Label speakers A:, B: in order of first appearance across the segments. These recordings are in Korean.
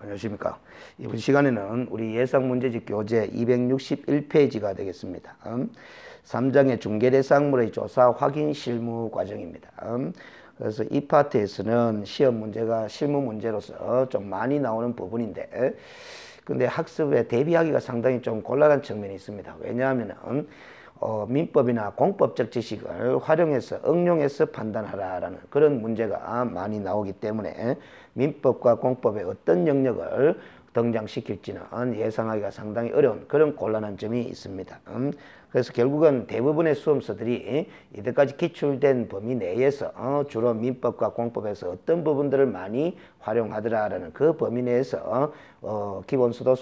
A: 안녕하십니까. 이번 시간에는 우리 예상문제집 교재 261페이지가 되겠습니다. 3장의 중개대상물의 조사 확인 실무 과정입니다. 그래서 이 파트에서는 시험 문제가 실무 문제로서 좀 많이 나오는 부분인데, 근데 학습에 대비하기가 상당히 좀 곤란한 측면이 있습니다. 왜냐하면 민법이나 공법적 지식을 활용해서 응용해서 판단하라라는 그런 문제가 많이 나오기 때문에 민법과 공법의 어떤 영역을 등장시킬지는 예상하기가 상당히 어려운 그런 곤란한 점이 있습니다. 그래서 결국은 대부분의 수험서들이 이때까지 기출된 범위 내에서 주로 민법과 공법에서 어떤 부분들을 많이 활용하더라라는 그 범위 내에서 기본서도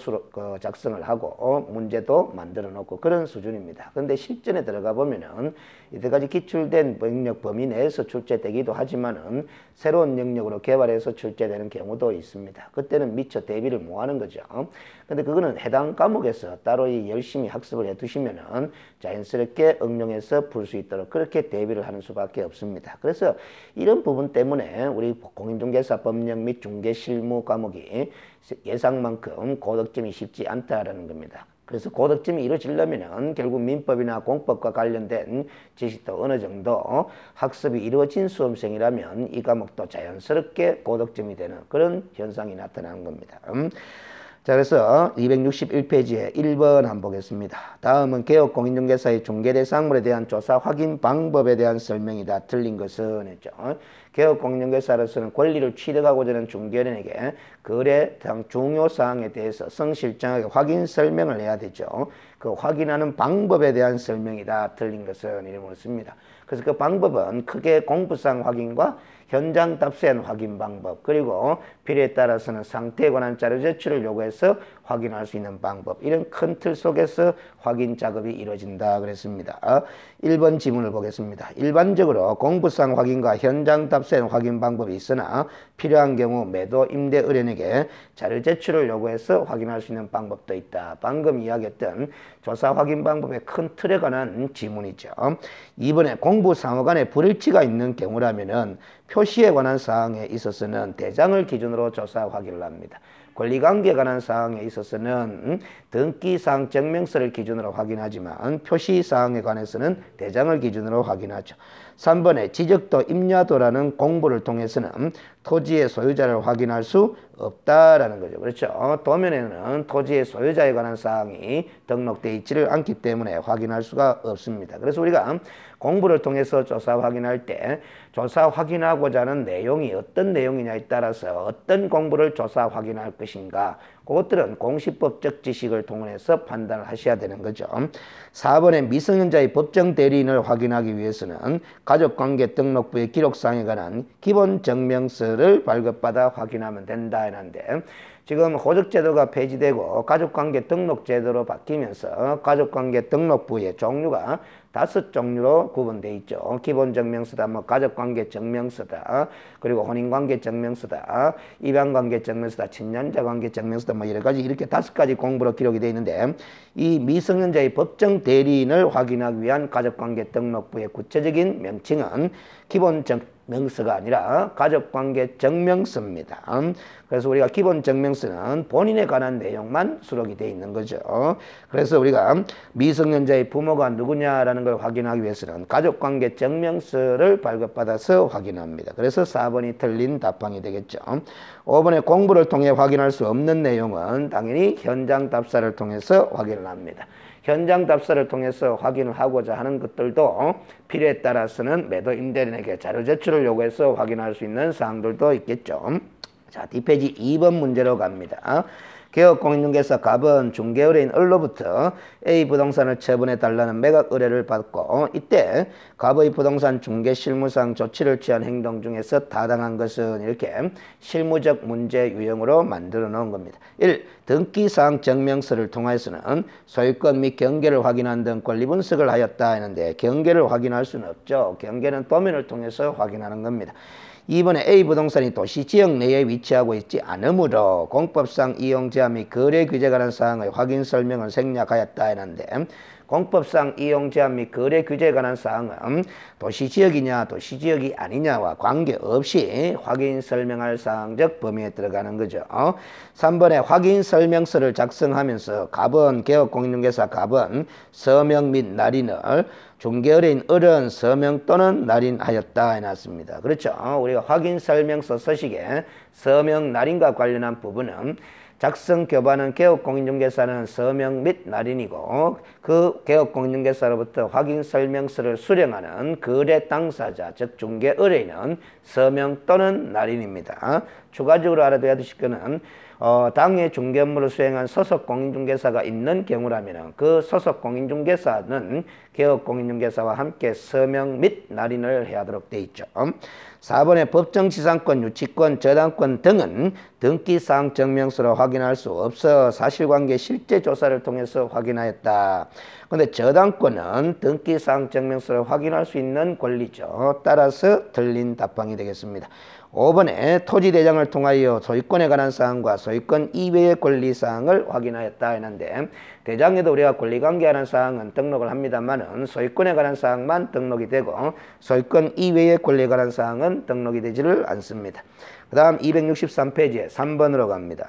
A: 작성을 하고 문제도 만들어 놓고 그런 수준입니다. 그런데 실전에 들어가 보면은 이때까지 기출된 영역 범위 내에서 출제되기도 하지만은 새로운 영역으로 개발해서 출제되는 경우도 있습니다. 그때는 미처 대비를 못 하는 거죠. 근데 그거는 해당 과목에서 따로 열심히 학습을 해 두시면은 자연스럽게 응용해서 풀 수 있도록 그렇게 대비를 하는 수밖에 없습니다. 그래서 이런 부분 때문에 우리 공인중개사 법령 및 중개실무 과목이 예상만큼 고득점이 쉽지 않다라는 겁니다. 그래서 고득점이 이루어지려면 결국 민법이나 공법과 관련된 지식도 어느 정도 학습이 이루어진 수험생이라면 이 과목도 자연스럽게 고득점이 되는 그런 현상이 나타나는 겁니다. 자, 그래서 261페이지에 1번 한번 보겠습니다. 다음은 개업공인중개사의 중개대상물에 대한 조사 확인 방법에 대한 설명이다. 틀린 것은 했죠. 개업공인중개사로서는 권리를 취득하고자 하는 중개인에게 거래 등 중요사항에 대해서 성실정하게 확인 설명을 해야 되죠. 그 확인하는 방법에 대한 설명이다. 틀린 것은 이름으로 씁니다. 그래서 그 방법은 크게 공부상 확인과 현장 답사한 확인 방법, 그리고 필요에 따라서는 상태에 관한 자료 제출을 요구해서 확인할 수 있는 방법, 이런 큰 틀 속에서 확인 작업이 이루어진다 그랬습니다. 1번 지문을 보겠습니다. 일반적으로 공부상 확인과 현장 답사한 확인 방법이 있으나 필요한 경우 매도 임대 의뢰인에게 자료 제출을 요구해서 확인할 수 있는 방법도 있다. 방금 이야기했던 조사 확인 방법의 큰 틀에 관한 지문이죠. 이번에 공부상호 간에 불일치가 있는 경우라면은 표시에 관한 사항에 있어서는 대장을 기준으로 조사 확인을 합니다. 권리관계에 관한 사항에 있어서는 등기사항 증명서를 기준으로 확인하지만 표시사항에 관해서는 대장을 기준으로 확인하죠. 3번에 지적도 임야도라는 공부를 통해서는 토지의 소유자를 확인할 수 없다라는 거죠. 그렇죠. 도면에는 토지의 소유자에 관한 사항이 등록되어 있지를 않기 때문에 확인할 수가 없습니다. 그래서 우리가 공부를 통해서 조사 확인할 때 조사 확인하고자 하는 내용이 어떤 내용이냐에 따라서 어떤 공부를 조사 확인할 것인가, 그것들은 공시법적 지식을 동원해서 판단을 하셔야 되는 거죠. 4번에 미성년자의 법정 대리인을 확인하기 위해서는 가족관계 등록부의 기록사항에 관한 기본 증명서를 발급받아 확인하면 된다 했는데, 지금 호적제도가 폐지되고 가족관계 등록제도로 바뀌면서 가족관계 등록부의 종류가 5종류로 구분되어 있죠. 기본증명서다, 가족관계증명서다, 그리고 혼인관계증명서다, 입양관계증명서다, 친연자관계증명서다, 여러가지 이렇게 5가지 공부로 기록이 되어 있는데, 이 미성년자의 법정 대리인을 확인하기 위한 가족관계 등록부의 구체적인 명칭은 기본증명서가 아니라 가족관계증명서입니다. 그래서 우리가 기본증명서는 본인에 관한 내용만 수록이 되어 있는 거죠. 그래서 우리가 미성년자의 부모가 누구냐라는 걸 확인하기 위해서는 가족관계증명서를 발급받아서 확인합니다. 그래서 4번이 틀린 답항이 되겠죠. 5번에 공부를 통해 확인할 수 없는 내용은 당연히 현장 답사를 통해서 확인을 합니다. 현장 답사를 통해서 확인을 하고자 하는 것들도 필요에 따라서는 매도 임대인에게 자료 제출을 요구해서 확인할 수 있는 사항들도 있겠죠. 자, 뒷페이지 2번 문제로 갑니다. 개업공인중개사 갑은 중개의뢰인 을로부터 A 부동산을 처분해달라는 매각 의뢰를 받고, 이때 갑의 부동산 중개 실무상 조치를 취한 행동 중에서 타당한 것은, 이렇게 실무적 문제 유형으로 만들어 놓은 겁니다. 1. 등기사항 증명서를 통해서는 소유권 및 경계를 확인한 등 권리 분석을 하였다 했는데, 경계를 확인할 수는 없죠. 경계는 도면을 통해서 확인하는 겁니다. 2번에 A 부동산이 도시 지역 내에 위치하고 있지 않으므로 공법상 이용 제한 및 거래 규제에 관한 사항의 확인 설명을 생략하였다 했는데, 공법상 이용 제한 및 거래 규제에 관한 사항은 도시지역이냐 도시지역이 아니냐와 관계없이 확인 설명할 사항적 범위에 들어가는 거죠. 3번에 확인 설명서를 작성하면서 갑은 개업공인중개사 갑은 서명 및 날인을 중개의뢰인 을은 서명 또는 날인하였다 해놨습니다. 그렇죠. 우리가 확인 설명서 서식에 서명 날인과 관련한 부분은 작성 교반은 개업공인중개사는 서명 및 날인이고 그 개업공인중개사로부터 확인 설명서를 수령하는 거래 당사자 즉 중개 의뢰인은 서명 또는 날인입니다. 추가적으로 알아둬야 되실 것은 당해 중개 업무를 수행한 소속 공인중개사가 있는 경우라면 그 소속 공인중개사는 개업공인중개사와 함께 서명 및 날인을 해야 하도록 되어 있죠. 4번에 법정지상권, 유치권, 저당권 등은 등기사항 증명서로 확인할 수 없어 사실관계 실제 조사를 통해서 확인하였다. 그런데 저당권은 등기사항 증명서로 확인할 수 있는 권리죠. 따라서 틀린 답방이 되겠습니다. 5번에 토지대장을 통하여 소유권에 관한 사항과 소유권 이외의 권리사항을 확인하였다 했는데 대장에도 우리가 권리관계하는 사항은 등록을 합니다만은 소유권에 관한 사항만 등록이 되고 소유권 이외의 권리에 관한 사항은 등록이 되지를 않습니다. 그 다음 263페이지에 3번으로 갑니다.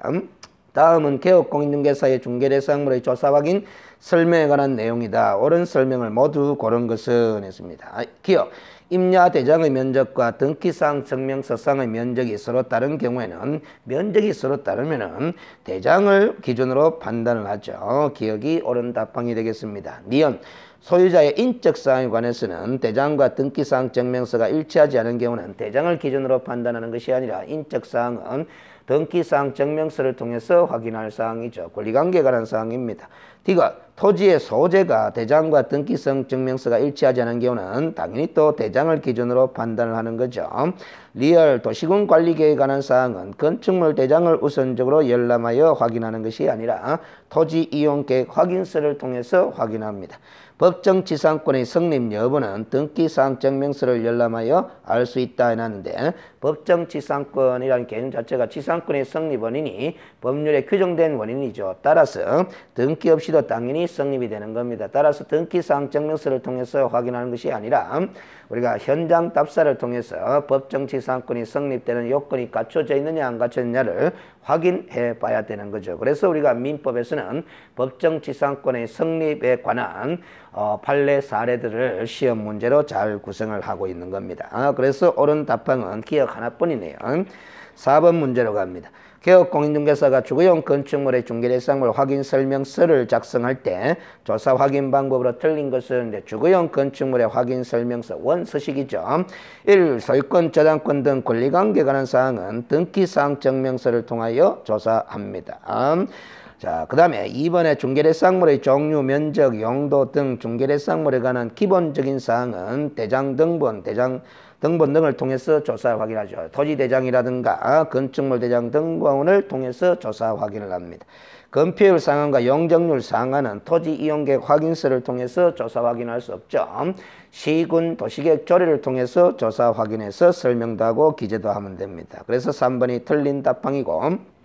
A: 다음은 개업공인중개사의 중개대상물의 조사 확인 설명에 관한 내용이다. 옳은 설명을 모두 고른 것은 했습니다. 기억. 임야 대장의 면적과 등기사항 증명서상의 면적이 서로 다른 경우에는 면적이 서로 다르면은 대장을 기준으로 판단을 하죠. 기억이 옳은 답방이 되겠습니다. 니은 소유자의 인적 사항에 관해서는 대장과 등기사항 증명서가 일치하지 않은 경우는 대장을 기준으로 판단하는 것이 아니라 인적 사항은 등기사항 증명서를 통해서 확인할 사항이죠. 권리관계에 관한 사항입니다. D가 토지의 소재가 대장과 등기성 증명서가 일치하지 않은 경우는 당연히 또 대장을 기준으로 판단을 하는 거죠. 리얼 도시군 관리계획에 관한 사항은 건축물 대장을 우선적으로 열람하여 확인하는 것이 아니라 토지 이용계획 확인서를 통해서 확인합니다. 법정지상권의 성립 여부는 등기사항 증명서를 열람하여 알 수 있다 해놨는데 법정지상권이라는 개념 자체가 지상권의 성립 원인이 법률에 규정된 원인이죠. 따라서 등기 없이도 당연히 성립이 되는 겁니다. 따라서 등기사항 증명서를 통해서 확인하는 것이 아니라 우리가 현장 답사를 통해서 법정지상권이 성립되는 요건이 갖춰져 있느냐 안 갖춰졌느냐를 확인해 봐야 되는 거죠. 그래서 우리가 민법에서는 법정지상권의 성립에 관한 판례 사례들을 시험 문제로 잘 구성을 하고 있는 겁니다. 그래서 옳은 답방은 기억 하나뿐이네요. 4번 문제로 갑니다. 개업공인중개사가 주거용 건축물의 중개대상물 확인 설명서를 작성할 때 조사 확인 방법으로 틀린 것은 주거용 건축물의 확인 설명서 원서식이죠. 1. 소유권, 저당권 등 권리관계에 관한 사항은 등기사항 증명서를 통하여 조사합니다. 자, 그 다음에 2번에 중개대상물의 종류, 면적, 용도 등 중개대상물에 관한 기본적인 사항은 대장 등본, 등본 등을 통해서 조사 확인하죠. 토지대장이라든가 건축물 대장 등본을 통해서 조사 확인을 합니다. 건폐율 상한과 용적률 상한은 토지 이용계획 확인서를 통해서 조사 확인할 수 없죠. 시군 도시계획 조례를 통해서 조사 확인해서 설명도 하고 기재도 하면 됩니다. 그래서 3번이 틀린 답방이고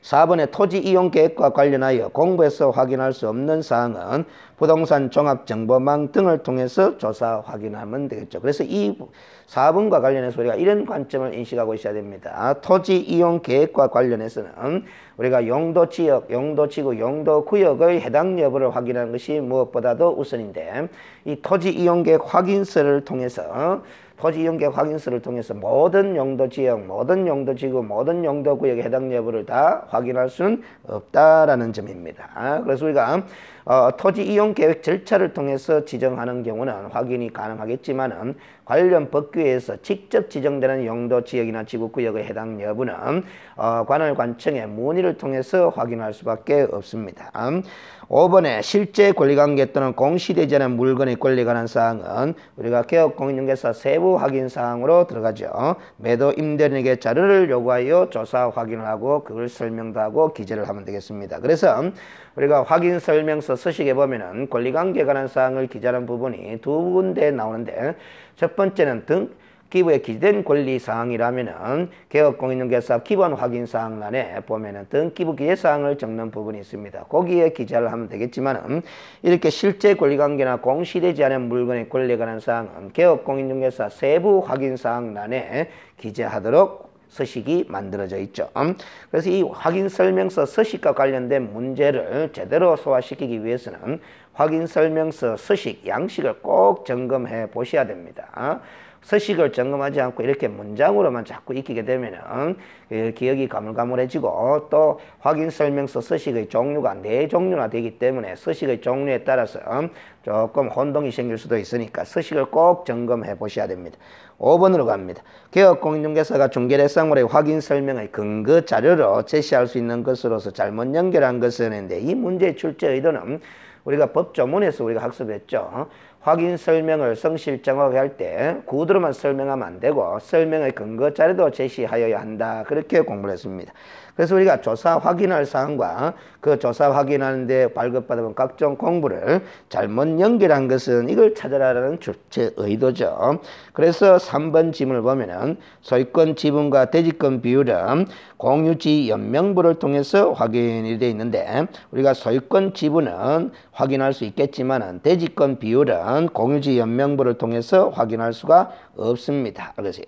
A: 4번의 토지 이용 계획과 관련하여 공부에서 확인할 수 없는 사항은 부동산 종합정보망 등을 통해서 조사 확인하면 되겠죠. 그래서 이 4번과 관련해서 우리가 이런 관점을 인식하고 있어야 됩니다. 토지 이용 계획과 관련해서는 우리가 용도지역, 용도지구, 용도구역의 해당 여부를 확인하는 것이 무엇보다도 우선인데 이 토지 이용 계획 확인서를 통해서 토지 이용계획 확인서를 통해서 모든 용도지역, 모든 용도지구, 모든 용도구역의 해당 여부를 다 확인할 수는 없다라는 점입니다. 그래서 우리가 토지 이용계획 절차를 통해서 지정하는 경우는 확인이 가능하겠지만은 관련 법규에서 직접 지정되는 용도지역이나 지구구역의 해당 여부는 관할관청의 문의를 통해서 확인할 수밖에 없습니다. 5번에 실제 권리관계 또는 공시되지 않은 물건의 권리에 관한 사항은 우리가 개업공인중개사 세부 확인 사항으로 들어가죠. 매도 임대인에게 자료를 요구하여 조사 확인을 하고 그걸 설명도 하고 기재를 하면 되겠습니다. 그래서 우리가 확인 설명서 서식에 보면은 권리관계에 관한 사항을 기재하는 부분이 두 군데 나오는데 첫 번째는 기부에 기재된 권리사항이라면은 개업공인중개사 기본 확인사항란에 보면은 등기부 기재사항을 적는 부분이 있습니다. 거기에 기재를 하면 되겠지만은 이렇게 실제 권리관계나 공시되지 않은 물건의 권리에 관한 사항은 개업공인중개사 세부 확인사항란에 기재하도록 서식이 만들어져 있죠. 그래서 이 확인설명서 서식과 관련된 문제를 제대로 소화시키기 위해서는 확인설명서 서식, 양식을 꼭 점검해 보셔야 됩니다. 서식을 점검하지 않고 이렇게 문장으로만 자꾸 익히게 되면은 기억이 가물가물해지고, 또 확인설명서 서식의 종류가 4종류나 되기 때문에 서식의 종류에 따라서 조금 혼동이 생길 수도 있으니까 서식을 꼭 점검해 보셔야 됩니다. 5번으로 갑니다. 개업공인중개사가 중개대상물의 확인설명의 근거 자료로 제시할 수 있는 것으로서 잘못 연결한 것은 있는데, 이 문제의 출제 의도는 우리가 법조문에서 우리가 학습했죠. 확인 설명을 성실 정확하게 할 때 구두로만 설명하면 안 되고 설명의 근거 자료도 제시하여야 한다. 그렇게 공부를 했습니다. 그래서 우리가 조사 확인할 사항과 그 조사 확인하는데 발급받은 각종 공부를 잘못 연결한 것은 이걸 찾아라라는 출제 의도죠. 그래서 3번 지문을 보면은 소유권 지분과 대지권 비율은 공유지 연명부를 통해서 확인이 되어 있는데, 우리가 소유권 지분은 확인할 수 있겠지만 대지권 비율은 공유지 연명부를 통해서 확인할 수가 없습니다. 그래서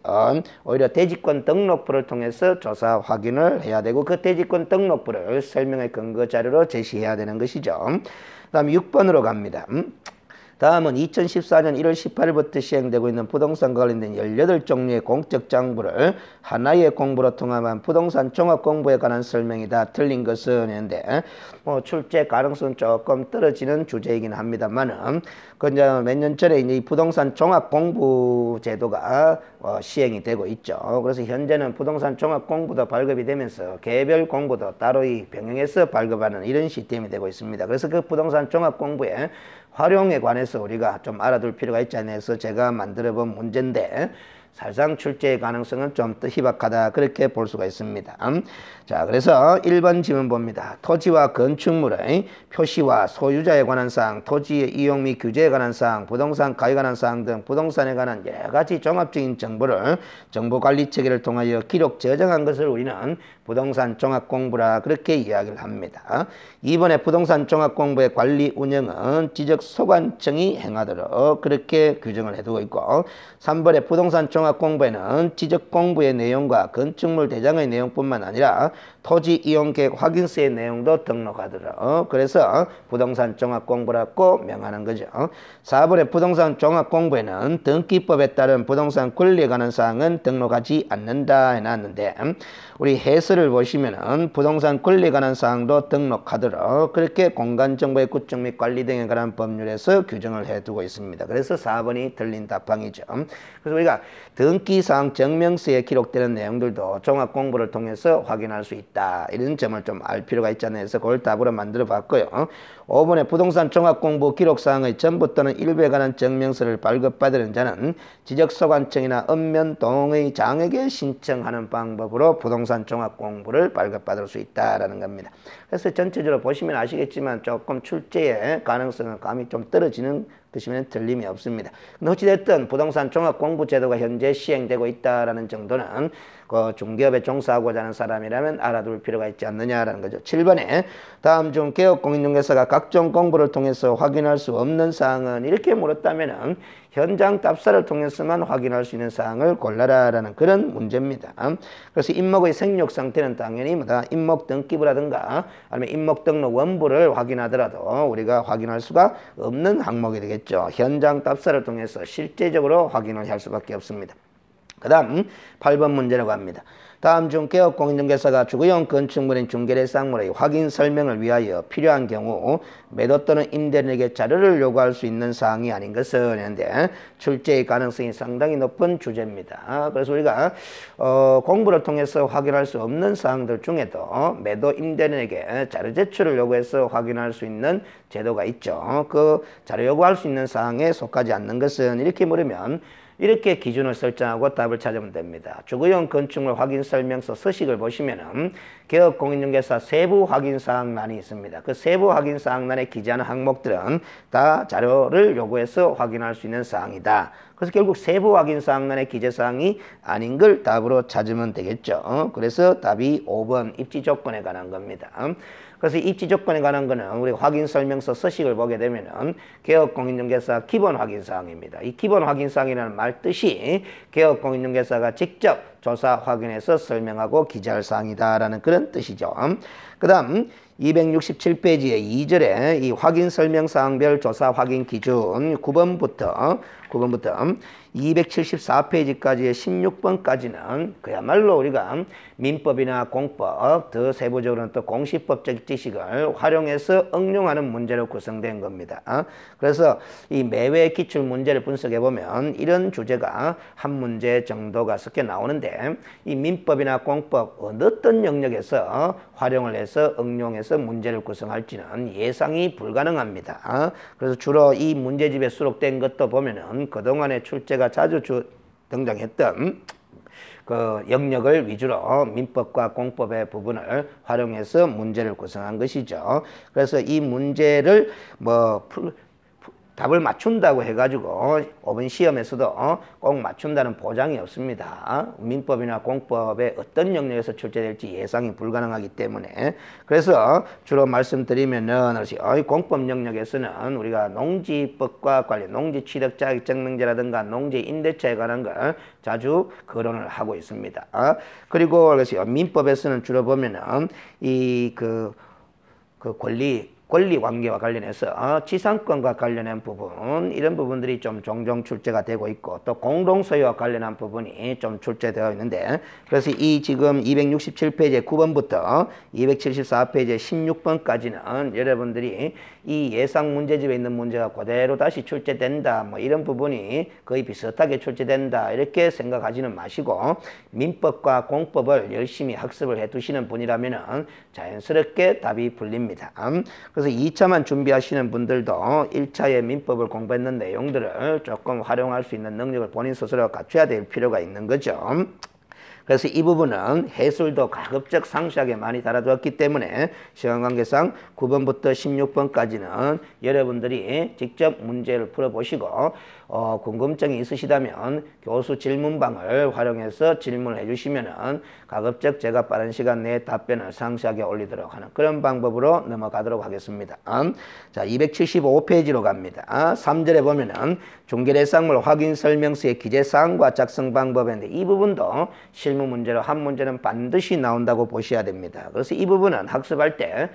A: 오히려 대지권 등록부를 통해서 조사 확인을 해야 되고, 그 대지권 등록부를 설명의 근거 자료로 제시해야 되는 것이죠. 다음 6번으로 갑니다. 다음은 2014년 1월 18일부터 시행되고 있는 부동산과 관련된 18종류의 공적 장부를 하나의 공부로 통합한 부동산 종합 공부에 관한 설명이다. 틀린 것은 있는데, 출제 가능성은 조금 떨어지는 주제이긴 합니다만은, 몇 년 전에 이 부동산 종합 공부 제도가 시행이 되고 있죠. 그래서 현재는 부동산 종합 공부도 발급이 되면서 개별 공부도 따로 병행해서 발급하는 이런 시스템이 되고 있습니다. 그래서 그 부동산 종합 공부의 활용에 관해서 우리가 좀 알아둘 필요가 있지 않나 해서 제가 만들어 본 문제인데, 사실상 출제의 가능성은 좀 더 희박하다, 그렇게 볼 수가 있습니다. 자, 그래서 1번 지문 봅니다. 토지와 건축물의 표시와 소유자에 관한 사항, 토지의 이용 및 규제에 관한 사항, 부동산 가액에 관한 사항 등 부동산에 관한 여러 가지 종합적인 정보를 정보관리 체계를 통하여 기록 저장한 것을 우리는 부동산 종합공부라 그렇게 이야기를 합니다. 2번에 부동산 종합공부의 관리 운영은 지적소관청이 행하도록 그렇게 규정을 해두고 있고, 3번에 부동산 종합공부에는 지적공부의 내용과 건축물 대장의 내용뿐만 아니라 토지 이용계획 확인서의 내용도 등록하도록, 그래서 부동산 종합공부라고 명하는 거죠. 4번에 부동산 종합공부에는 등기법에 따른 부동산 권리에 관한 사항은 등록하지 않는다 해놨는데, 우리 해설을 보시면은 부동산 권리에 관한 사항도 등록하도록 그렇게 공간정보의 구축 및 관리 등에 관한 법률에서 규정을 해두고 있습니다. 그래서 4번이 틀린 답항이죠. 그래서 우리가 등기사항 증명서에 기록되는 내용들도 종합공부를 통해서 확인할 수 있다, 이런 점을 좀 알 필요가 있잖아요. 그래서 그걸 답으로 만들어 봤고요. 5번에 부동산 종합공부 기록사항의 전부 또는 일부에 관한 증명서를 발급받는 자는 지적소관청이나 읍면동의 장에게 신청하는 방법으로 부동산 종합공부를 발급받을 수 있다라는 겁니다. 그래서 전체적으로 보시면 아시겠지만 조금 출제의 가능성은 감이 좀 떨어지는 것이면 틀림이 없습니다. 근데 어찌됐든 부동산 종합공부 제도가 현재 시행되고 있다라는 정도는 그 중개업에 종사하고자 하는 사람이라면 알아둘 필요가 있지 않느냐라는 거죠. 7번에 다음 중 개업공인중개사가 각종 공부를 통해서 확인할 수 없는 사항은, 이렇게 물었다면은 현장 답사를 통해서만 확인할 수 있는 사항을 골라라라는 그런 문제입니다. 그래서 임목의 생육 상태는 당연히 임목 등기부라든가 아니면 임목 등록 원부를 확인하더라도 우리가 확인할 수가 없는 항목이 되겠죠. 현장 답사를 통해서 실제적으로 확인을 할 수밖에 없습니다. 그 다음 8번 문제라고 합니다. 다음 중 개업공인중개사가 주거용 건축물인 중개대상물의 확인 설명을 위하여 필요한 경우 매도 또는 임대인에게 자료를 요구할 수 있는 사항이 아닌 것은 있는데, 출제의 가능성이 상당히 높은 주제입니다. 그래서 우리가 공부를 통해서 확인할 수 없는 사항들 중에도 매도 임대인에게 자료 제출을 요구해서 확인할 수 있는 제도가 있죠. 그 자료 요구할 수 있는 사항에 속하지 않는 것은, 이렇게 물으면 이렇게 기준을 설정하고 답을 찾으면 됩니다. 주거용 건축물 확인 설명서 서식을 보시면은 개업공인중개사 세부 확인 사항란이 있습니다. 그 세부 확인 사항란에 기재하는 항목들은 다 자료를 요구해서 확인할 수 있는 사항이다. 그래서 결국 세부 확인사항란의 기재사항이 아닌 걸 답으로 찾으면 되겠죠. 그래서 답이 5번 입지 조건에 관한 겁니다. 그래서 입지 조건에 관한 거는 우리 확인설명서 서식을 보게 되면은 개업공인중개사 기본 확인사항입니다. 이 기본 확인사항이라는 말 뜻이 개업공인중개사가 직접 조사 확인해서 설명하고 기재할 사항이다라는 그런 뜻이죠. 그 다음 267페이지의 2절에 이 확인설명사항별 조사 확인 기준 9번부터 274페이지까지의 16번까지는 그야말로 우리가 민법이나 공법, 더 세부적으로는 또 공시법적 지식을 활용해서 응용하는 문제로 구성된 겁니다. 그래서 이 매회 기출 문제를 분석해 보면 이런 주제가 한 문제 정도가 섞여 나오는데 이 민법이나 공법 어떤 영역에서 활용을 해서 응용해서 문제를 구성할지는 예상이 불가능합니다. 그래서 주로 이 문제집에 수록된 것도 보면은 그동안에 출제가 자주 등장했던 그 영역을 위주로 민법과 공법의 부분을 활용해서 문제를 구성한 것이죠. 그래서 이 문제를 답을 맞춘다고 해가지고 5번 시험에서도 꼭 맞춘다는 보장이 없습니다. 민법이나 공법의 어떤 영역에서 출제될지 예상이 불가능하기 때문에 그래서 주로 말씀드리면은 공법 영역에서는 우리가 농지법과 관련 농지취득자격증명제라든가 농지임대차에 관한 걸 자주 거론을 하고 있습니다. 그리고 그래서 민법에서는 주로 보면은 이 권리 관계와 관련해서 지상권과 관련한 부분 이런 부분들이 좀 종종 출제가 되고 있고 또 공동소유와 관련한 부분이 좀 출제되어 있는데 그래서 이 지금 267페이지 9번부터 274페이지 16번까지는 여러분들이 이 예상 문제집에 있는 문제가 그대로 다시 출제된다 뭐 이런 부분이 거의 비슷하게 출제된다 이렇게 생각하지는 마시고 민법과 공법을 열심히 학습을 해 두시는 분이라면 자연스럽게 답이 풀립니다. 그래서 2차만 준비하시는 분들도 1차에 민법을 공부했는 내용들을 조금 활용할 수 있는 능력을 본인 스스로 갖춰야 될 필요가 있는 거죠. 그래서 이 부분은 해설도 가급적 상세하게 많이 달아두었기 때문에 시간 관계상 9번부터 16번까지는 여러분들이 직접 문제를 풀어보시고 궁금증이 있으시다면 교수 질문방을 활용해서 질문을 해주시면은 가급적 제가 빠른 시간 내에 답변을 상세하게 올리도록 하는 그런 방법으로 넘어가도록 하겠습니다. 자, 275페이지로 갑니다. 3절에 보면은 중개대상물 확인 설명서의 기재사항과 작성 방법인데 이 부분도 실무 문제로 한 문제는 반드시 나온다고 보셔야 됩니다. 그래서 이 부분은 학습할 때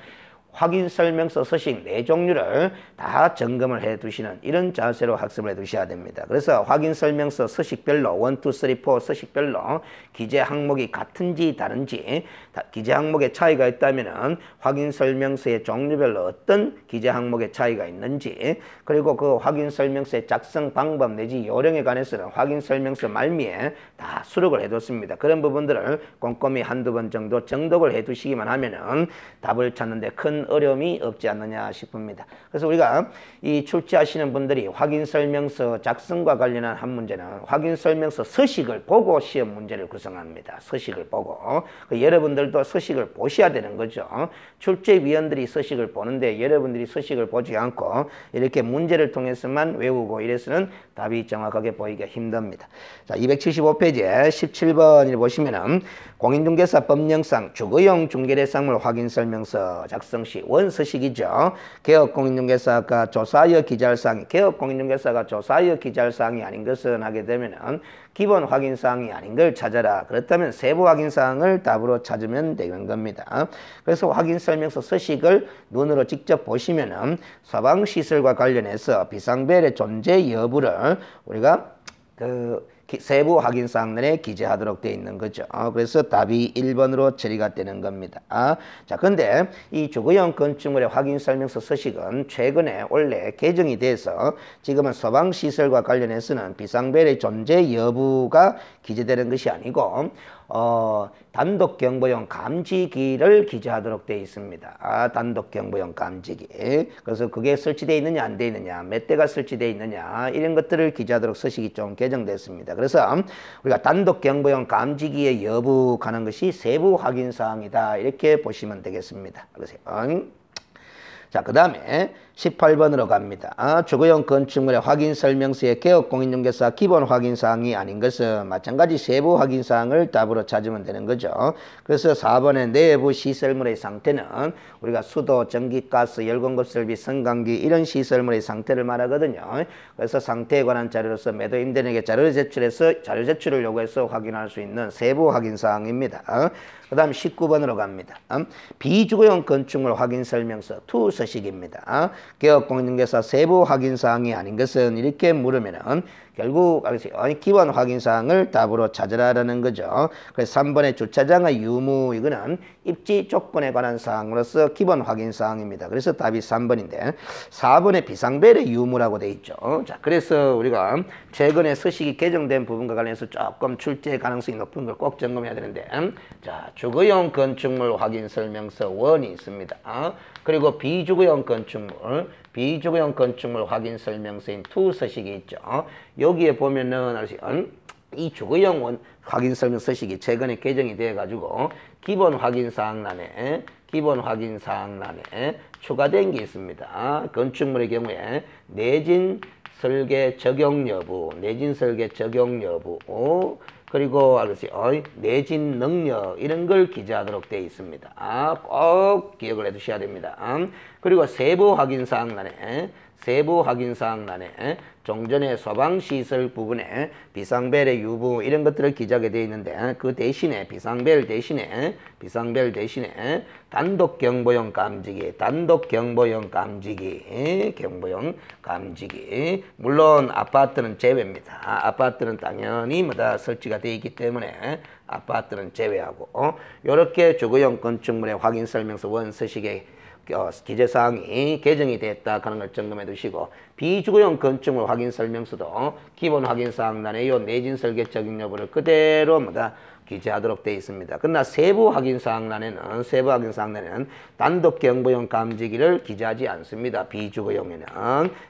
A: 확인 설명서 서식 4종류를 다 점검을 해 두시는 이런 자세로 학습을 해 두셔야 됩니다. 그래서 확인 설명서 서식별로 1, 2, 3, 4 서식별로 기재 항목이 같은지 다른지 기재 항목에 차이가 있다면 확인 설명서의 종류별로 어떤 기재 항목에 차이가 있는지 그리고 그 확인 설명서의 작성 방법 내지 요령에 관해서는 확인 설명서 말미에 다 수록을 해 뒀습니다. 그런 부분들을 꼼꼼히 한두 번 정도 정독을 해 두시기만 하면은 답을 찾는데 큰 어려움이 없지 않느냐 싶습니다. 그래서 우리가 이 출제하시는 분들이 확인설명서 작성과 관련한 한 문제는 확인설명서 서식을 보고 시험 문제를 구성합니다. 서식을 보고 여러분들도 서식을 보셔야 되는 거죠. 출제위원들이 서식을 보는데 여러분들이 서식을 보지 않고 이렇게 문제를 통해서만 외우고 이래서는 답이 정확하게 보이기가 힘듭니다. 자, 275페이지에 17번을 보시면은 공인중개사 법령상 주거용 중개대상물 확인설명서 작성 시 원서식이죠. 개업공인중개사가 조사하여 기재할 사항이 개업공인중개사가 조사하여 기재할 사항이 아닌 것은 하게 되면은 기본 확인사항이 아닌 걸 찾아라. 그렇다면 세부 확인사항을 답으로 찾으면 되는 겁니다. 그래서 확인설명서 서식을 눈으로 직접 보시면은 서방시설과 관련해서 비상벨의 존재 여부를 우리가 세부 확인사항들에 기재하도록 되어 있는 거죠. 그래서 답이 1번으로 처리가 되는 겁니다. 자, 근데 이 주거용 건축물의 확인설명서 서식은 최근에 원래 개정이 돼서 지금은 소방시설과 관련해서는 비상벨의 존재 여부가 기재되는 것이 아니고 단독 경보용 감지기를 기재하도록 되어 있습니다. 단독 경보용 감지기. 그래서 그게 설치되어 있느냐 안 되어 있느냐 몇 대가 설치되어 있느냐 이런 것들을 기재하도록 서식이 좀 개정됐습니다. 그래서 우리가 단독 경보용 감지기의 여부 가는 것이 세부 확인사항이다 이렇게 보시면 되겠습니다. 그러세요. 자, 그 다음에 18번으로 갑니다. 주거용 건축물의 확인 설명서의 개업공인중개사 기본 확인사항이 아닌 것은 마찬가지 세부 확인사항을 답으로 찾으면 되는 거죠. 그래서 4번의 내부 시설물의 상태는 우리가 수도, 전기, 가스, 열공급설비, 성강기 이런 시설물의 상태를 말하거든요. 그래서 상태에 관한 자료로서 매도 임대인에게 자료 제출을 요구해서 확인할 수 있는 세부 확인사항입니다. 그 다음 19번으로 갑니다. 비주거용 건축물 확인 설명서 투 서식입니다. 개업공인중개사 세부 확인사항이 아닌 것은 이렇게 물으면은 결국 기본 확인사항을 답으로 찾으라라는 거죠. 그래서 3번의 주차장의 유무 이거는 입지 조건에 관한 사항으로서 기본 확인사항입니다. 그래서 답이 3번인데 4번의 비상벨의 유무라고 돼 있죠. 자, 그래서 우리가 최근에 서식이 개정된 부분과 관련해서 조금 출제 가능성이 높은 걸 꼭 점검해야 되는데 자, 주거용 건축물 확인 설명서 1이 있습니다. 그리고 비주거용 건축물 확인 설명서인 2 서식이 있죠. 여기에 보면은 이 주거용 확인 설명 서식이 최근에 개정이 돼 가지고 기본 확인 사항란에 추가된 게 있습니다. 건축물의 경우에 내진 설계 적용 여부, 그리고 내진 능력 이런 걸 기재하도록 되어 있습니다. 꼭 기억을 해 두셔야 됩니다. 그리고 세부 확인 사항란에 종전의 소방시설 부분에 비상벨의 유부 이런 것들을 기재하게 되어 있는데 그 대신에 비상벨 대신에 단독 경보용 감지기 물론 아파트는 제외입니다. 아파트는 당연히 설치가 되어 있기 때문에 아파트는 제외하고 이렇게 주거용 건축물의 확인 설명서 원 서식의 기재사항이 개정이 됐다 하는 걸 점검해 두시고 비주거용 건축물 확인 설명서도 기본 확인사항란에 이 내진 설계 적용 여부를 그대로 기재하도록 되어 있습니다. 그러나 세부 확인사항란에는 단독 경보용 감지기를 기재하지 않습니다. 비주거용에는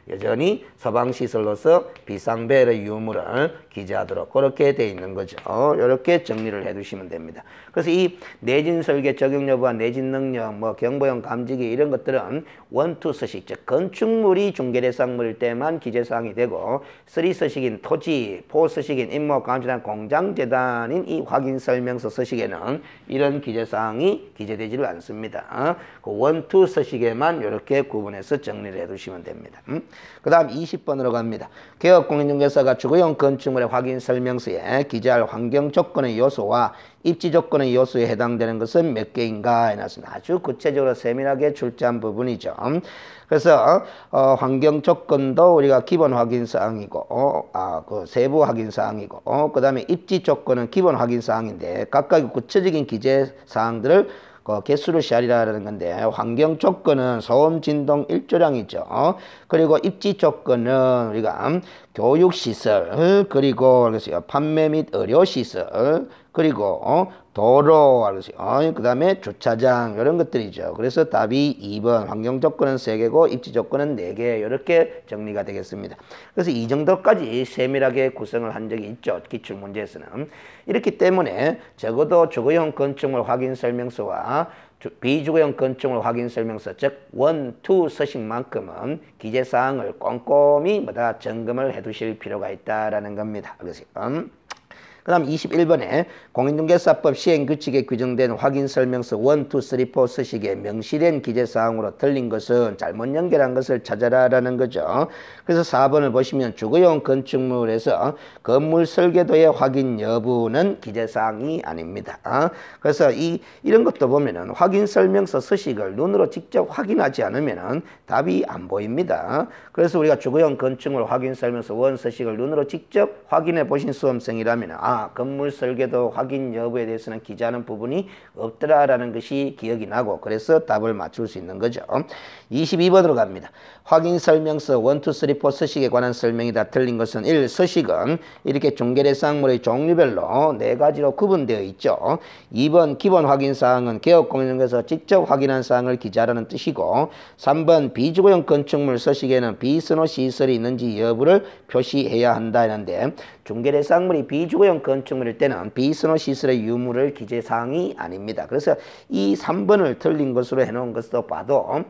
A: 여전히 소방시설로서 비상벨의 유무를 기재하도록 그렇게 되어 있는 거죠. 이렇게 정리를 해 두시면 됩니다. 그래서 이 내진 설계 적용 여부와 내진 능력, 경보용 감지기 이런 것들은 1, 2 서식, 즉 건축물이 중개대상물일 때만 기재사항이 되고 3 서식인 토지, 4 서식인 임목, 감시단, 공장재단인 이 확인 설명서 서식에는 이런 기재사항이 기재되지를 않습니다. 그 1, 2 서식에만 이렇게 구분해서 정리를 해 두시면 됩니다. 그 다음 20번으로 갑니다. 개업공인중개사가 주거용 건축물의 확인 설명서에 기재할 환경 조건의 요소와 입지 조건의 요소에 해당되는 것은 몇 개인가 해놨습니다. 아주 구체적으로 세밀하게 출제한 부분이죠. 그래서 환경 조건도 우리가 기본 확인 사항이고 그 세부 확인 사항이고 그 다음에 입지 조건은 기본 확인 사항인데 각각의 구체적인 기재 사항들을 개수를 시하리라는 건데 환경 조건은 소음, 진동, 일조량이죠. 그리고 입지 조건은 우리가 교육시설, 그리고 판매 및 의료시설, 그리고 도로, 그 다음에 주차장 이런 것들이죠. 그래서 답이 2번 환경 조건은 3개고 입지 조건은 4개 이렇게 정리가 되겠습니다. 그래서 이 정도까지 세밀하게 구성을 한 적이 있죠. 기출문제에서는. 이렇기 때문에 적어도 주거용 건축물 확인 설명서와 비주거용 건축물 확인 설명서 즉 1, 2 서식만큼은 기재사항을 꼼꼼히 점검을 해 두실 필요가 있다라는 겁니다. 그 다음 21번에 공인중개사법 시행규칙에 규정된 확인설명서 1, 2, 3, 4 서식에 명시된 기재사항으로 틀린 것은 잘못 연결한 것을 찾아라라는 거죠. 그래서 4번을 보시면 주거용 건축물에서 건물 설계도의 확인 여부는 기재사항이 아닙니다. 그래서 이런 것도 보면은 확인설명서 서식을 눈으로 직접 확인하지 않으면은 답이 안 보입니다. 그래서 우리가 주거용 건축물 확인설명서 1 서식을 눈으로 직접 확인해 보신 수험생이라면 건물 설계도 확인 여부에 대해서는 기재하는 부분이 없더라라는 것이 기억이 나고 그래서 답을 맞출 수 있는 거죠. 22번으로 갑니다. 확인 설명서 1, 2, 3, 4 서식에 관한 설명이 다 틀린 것은 1. 서식은 이렇게 중개대상물의 종류별로 4가지로 구분되어 있죠. 2번 기본 확인사항은 개업공인중개사에서 직접 확인한 사항을 기재하라는 뜻이고 3번 비주거용 건축물 서식에는 비선호 시설이 있는지 여부를 표시해야 한다 했는데 중개대상물이 비주거용 건축물일 때는 비선호 시설의 유무를 기재사항이 아닙니다. 그래서 이 3번을 틀린 것으로 해놓은 것도 봐도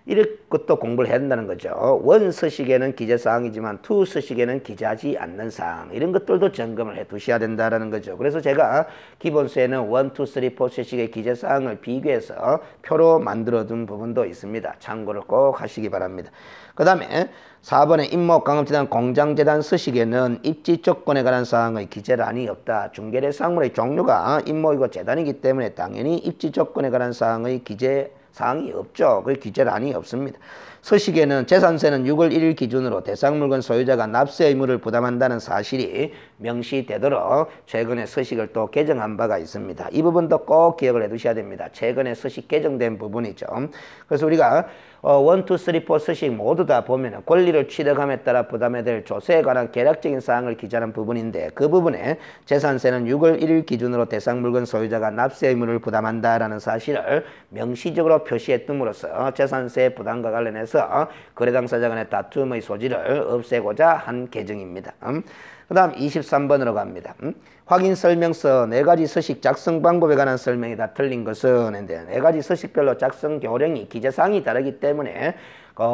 A: 이런 것도 공부를 해야 된다는 거죠. 원 서식에는 기재사항이지만 투 서식에는 기재하지 않는 사항 이런 것들도 점검을 해 두셔야 된다는 거죠. 그래서 제가 기본서에는 1, 2, 3, 4 서식의 기재사항을 비교해서 표로 만들어 둔 부분도 있습니다. 참고를 꼭 하시기 바랍니다. 그 다음에 4번에 임목강업재단 공장재단 서식에는 입지 조건에 관한 사항의 기재란이 없다. 중개대상물의 종류가 임목이고 재단이기 때문에 당연히 입지 조건에 관한 사항의 기재사항이 없죠. 그 기재란이 없습니다. 서식에는 재산세는 6월 1일 기준으로 대상물건 소유자가 납세 의무를 부담한다는 사실이 명시되도록 최근에 서식을 또 개정한 바가 있습니다. 이 부분도 꼭 기억을 해 두셔야 됩니다. 최근에 서식 개정된 부분이죠. 그래서 우리가 1, 2, 3, 4 서식 모두 다 보면 권리를 취득함에 따라 부담해야 될 조세에 관한 계략적인 사항을 기재하는 부분인데 그 부분에 재산세는 6월 1일 기준으로 대상물건 소유자가 납세 의무를 부담한다라는 사실을 명시적으로 표시해 둠으로써 재산세 부담과 관련해서 거래 당사자 간의 다툼의 소지를 없애고자 한 개정입니다. 그 다음 23번으로 갑니다. 확인 설명서 4가지 서식 작성 방법에 관한 설명이 다 틀린 것은 4가지 서식별로 작성 요령이 기재사항이 다르기 때문에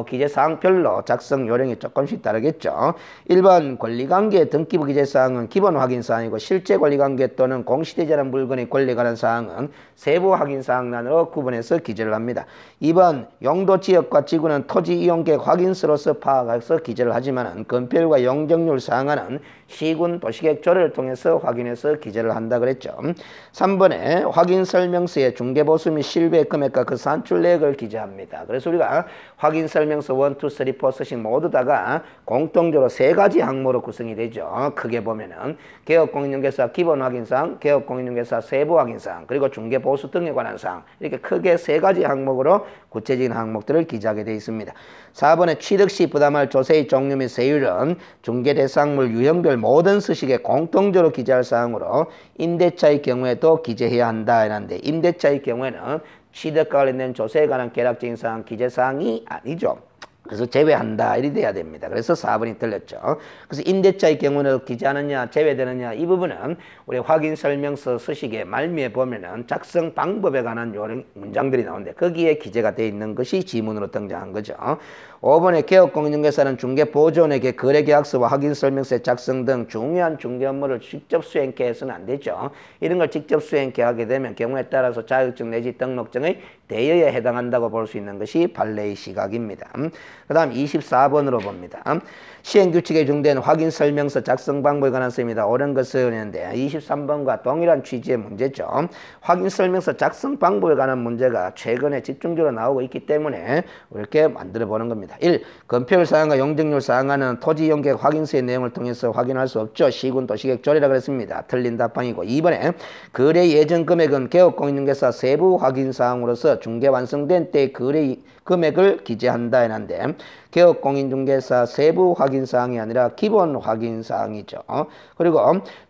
A: 기재사항별로 작성 요령이 조금씩 다르겠죠. 1번 권리관계 등기부 기재사항은 기본 확인사항이고 실제 권리관계 또는 공시되지 않은 물건의 권리에 관한 사항은 세부 확인사항란으로 구분해서 기재를 합니다. 2번 용도지역과 지구는 토지이용계획 확인서로서 파악해서 기재를 하지만 건폐율과 용적률 사항하는 시군 도시계획 조례를 통해서 확인해서 기재를 한다 그랬죠. 3번에 확인설명서에 중개보수 및 실배 금액과 그 산출 내역을 기재합니다. 그래서 우리가 확인설명서 1, 2, 3, 4 서식 모두 다가 공통적으로 3가지 항목으로 구성이 되죠. 크게 보면은 개업공인중개사 기본 확인사항, 개업공인중개사 세부 확인사항, 그리고 중개보수 등에 관한 사항 이렇게 크게 3가지 항목으로 구체적인 항목들을 기재하게 되어 있습니다. 4번에 취득 시 부담할 조세의 종류 및 세율은 중개대상물 유형별 모든 서식에 공통적으로 기재할 사항으로 임대차의 경우에도 기재해야 한다 하는데 임대차의 경우에는 취득과 관련된 조세에 관한 계략적인 사항 기재사항이 아니죠. 그래서 제외한다 이리 돼야 됩니다. 그래서 4번이 틀렸죠. 그래서 임대차의 경우는 기재하느냐 제외되느냐 이 부분은 우리 확인설명서 서식의 말미에 보면은 작성 방법에 관한 요령 문장들이 나오는데 거기에 기재가 되어 있는 것이 지문으로 등장한 거죠. 5번에 개업공인중개사는 중개보조원에게 거래계약서와 확인설명서의 작성 등 중요한 중개 업무를 직접 수행케 해서는 안 되죠. 이런 걸 직접 수행케 하게 되면 경우에 따라서 자격증 내지 등록증의 대여에 해당한다고 볼 수 있는 것이 판례의 시각입니다. 그 다음 24번으로 봅니다. 시행규칙에 준된 확인설명서 작성 방법에 관한 셈입니다. 옳은 것은 있는데 23번과 동일한 취지의 문제죠. 확인설명서 작성 방법에 관한 문제가 최근에 집중적으로 나오고 있기 때문에 이렇게 만들어 보는 겁니다. 1. 건폐율 사항과 용적률 사항하는 토지이용계획 확인서의 내용을 통해서 확인할 수 없죠. 시군 도시계획 조례라고 했습니다. 틀린 답방이고 2번에 거래 예정 금액은 개업공인중개사 세부 확인사항으로서 중개 완성된 때 거래 금액을 기재한다 했는데 개업공인중개사 세부 확인사항이 아니라 기본 확인사항이죠. 그리고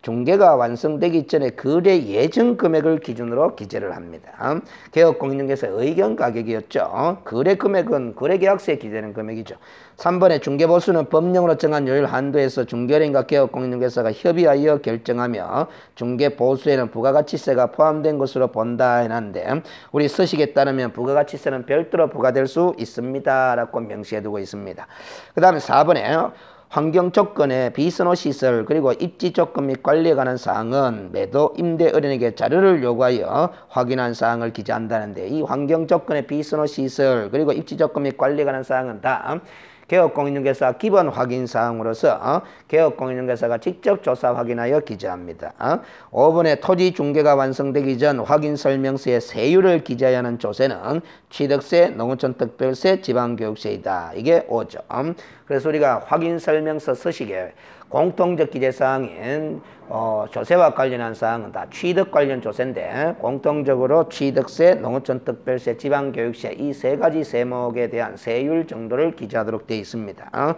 A: 중개가 완성되기 전에 거래 예정 금액을 기준으로 기재를 합니다. 개업공인중개사 의견 가격이었죠. 거래 금액은 거래계약서에 기재되는 금액이죠. 3번에 중개보수는 법령으로 정한 요율 한도에서 중개인과 개업공인중개사가 협의하여 결정하며 중개보수에는 부가가치세가 포함된 것으로 본다 했는데 우리 서식에 따르면 부가가치세는 별도로 부과될 수 있습니다 라고 명시해두고 있습니다. 그 다음에 4번에 환경조건의 비선호시설 그리고 입지조건 및 관리에 관한 사항은 매도 임대 의뢰인에게 자료를 요구하여 확인한 사항을 기재한다는데 이 환경조건의 비선호시설 그리고 입지조건 및 관리에 관한 사항은 다 개업공인중개사 기본 확인사항으로서 개업공인중개사가 직접 조사 확인하여 기재합니다. 5번에 토지 중개가 완성되기 전 확인설명서에 세율을 기재해야 하는 조세는 취득세, 농어촌 특별세, 지방교육세이다. 이게 5죠. 그래서 우리가 확인설명서 서식에 공통적 기재사항인 조세와 관련한 사항은 다 취득 관련 조세인데 공통적으로 취득세, 농어촌 특별세, 지방교육세 이 3가지 세목에 대한 세율 정도를 기재하도록 되어 있습니다.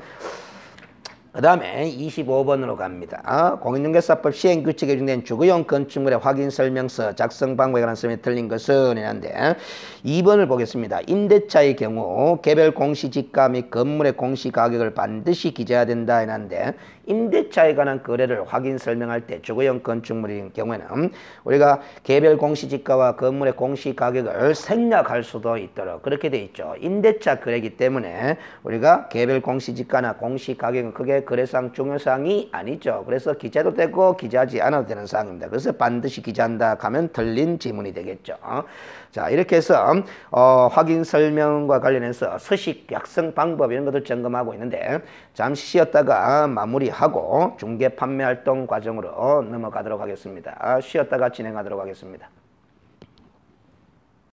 A: 그 다음에 25번으로 갑니다. 공인중개사법 시행규칙에 준된 주거용 건축물의 확인설명서 작성 방법에 관한 설명이 틀린 것은 이란데 2번을 보겠습니다. 임대차의 경우 개별 공시지가 및 건물의 공시가격을 반드시 기재해야 된다 이란데 임대차에 관한 거래를 확인 설명할 때 주거용 건축물인 경우에는 우리가 개별 공시지가와 건물의 공시가격을 생략할 수도 있도록 그렇게 돼 있죠. 임대차 거래이기 때문에 우리가 개별 공시지가나 공시가격은 크게 거래상 중요사항이 아니죠. 그래서 기재도 되고 기재하지 않아도 되는 사항입니다. 그래서 반드시 기재한다 하면 틀린 지문이 되겠죠. 자, 이렇게 해서 확인 설명과 관련해서 서식 약성 방법 이런 것들 점검하고 있는데 잠시 쉬었다가 마무리하고 중개 판매 활동 과정으로 넘어가도록 하겠습니다. 쉬었다가 진행하도록 하겠습니다.